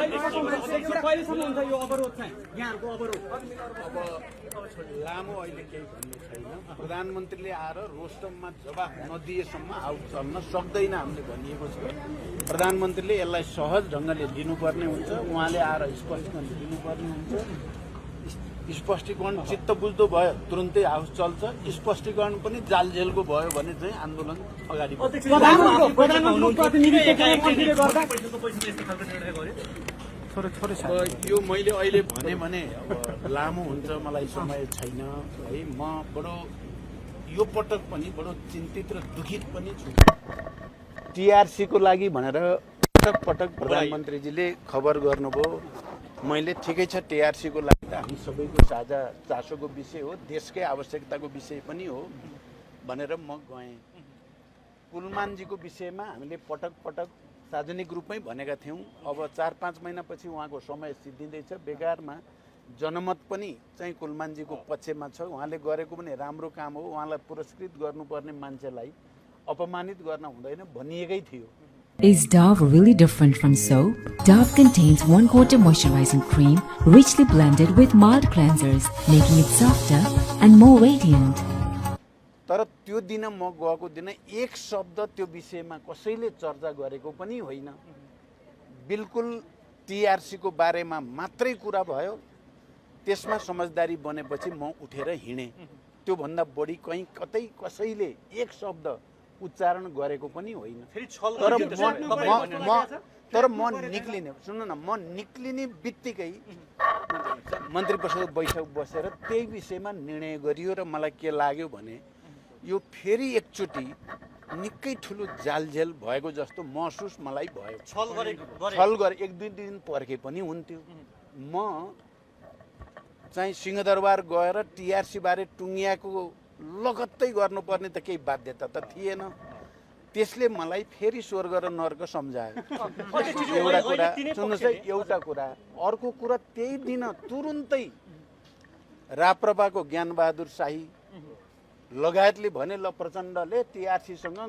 कहिलेसम्म हुन्छ यो अवरोध चाहिँ यहाँहरूको अवरोध? लामो अहिले केही भन्ने छैन। प्रधानमन्त्रीले आएर रोस्टममा जवाफ नदिएसम्म आउट चल्न सक्दैन हामीले भनिएको छ। प्रधानमन्त्रीले यसलाई सहज ढङ्गले लिनुपर्ने हुन्छ, उहाँले आएर स्पष्टीकरण दिनुपर्ने हुन्छ। स्पष्टीकरण चित्त बुझ्दो भयो तुरुन्तै हाउस चल्छ, स्पष्टीकरण पनि जालझेलको भयो भने चाहिँ आन्दोलन अगाडि यो मैले अहिले भने अब लामो हुन्छ, मलाई समय छैन है। म बडो यो पटक पनि बडो चिन्तित र दुखित पनि छु। टिआरसीको लागि भनेर पटक पटक प्रधानमन्त्रीजीले खबर गर्नुभयो। मैले ठिकै छ, टिआरसीको लागि त हामी सबैको साझा चासोको विषय हो, देशकै आवश्यकताको विषय पनि हो भनेर म गएँ। कुलमानजीको विषयमा हामीले पटक पटक सार्वजनिक रूपमै भनेका थियौँ। अब 4-5 महिनापछि उहाँको समय सिद्धिँदैछ। बेकारमा जनमत पनि चाहिँ कुलमानजीको पक्षमा छ। उहाँले गरेको पनि राम्रो काम हो। उहाँलाई पुरस्कृत गर्नुपर्ने मान्छेलाई अपमानित गर्न हुँदैन भनिएकै थियो। Is Dove really different from soap? Dove contains 1/4 moisturizing cream richly blended with mild cleansers, making it softer and more radiant. तर त्यो दिन म गएको दिन एक शब्द त्यो विषयमा कसैले चर्चा गरेको पनि होइन। बिल्कुल टिआरसीको बारेमा मात्रै कुरा भयो। त्यसमा समझदारी बनेपछि म उठेर हिँडेँ। त्योभन्दा बढी कहीँ कतै कसैले एक शब्द उच्चारण गरेको पनि होइन। तर म निक्लिने, सुन्नु न, म निक्लिने बित्तिकै मन्त्री परिषद बैठक बसेर त्यही विषयमा निर्णय गरियो र मलाई के लाग्यो भने यो फेरि एकचोटि निकै ठुलो जालझेल भएको जस्तो महसुस मलाई भयो। छल गरे 1-2 दिन पर्खे पनि हुन्थ्यो। म चाहिँ सिंहदरबार गएर टिआरसी बारे टुङ्गियाको लगत्तै गर्नुपर्ने त केही बाध्यता त थिएन। त्यसले मलाई फेरि स्वर्ग र नर्क सम्झायो। एउटा कुरा सुन्नुहोस् है, एउटा कुरा। अर्को कुरा त्यही दिन तुरुन्तै राप्रपाको ज्ञानबहादुर शाही लगायतले भने ल प्रचण्डले टिआरसीसँग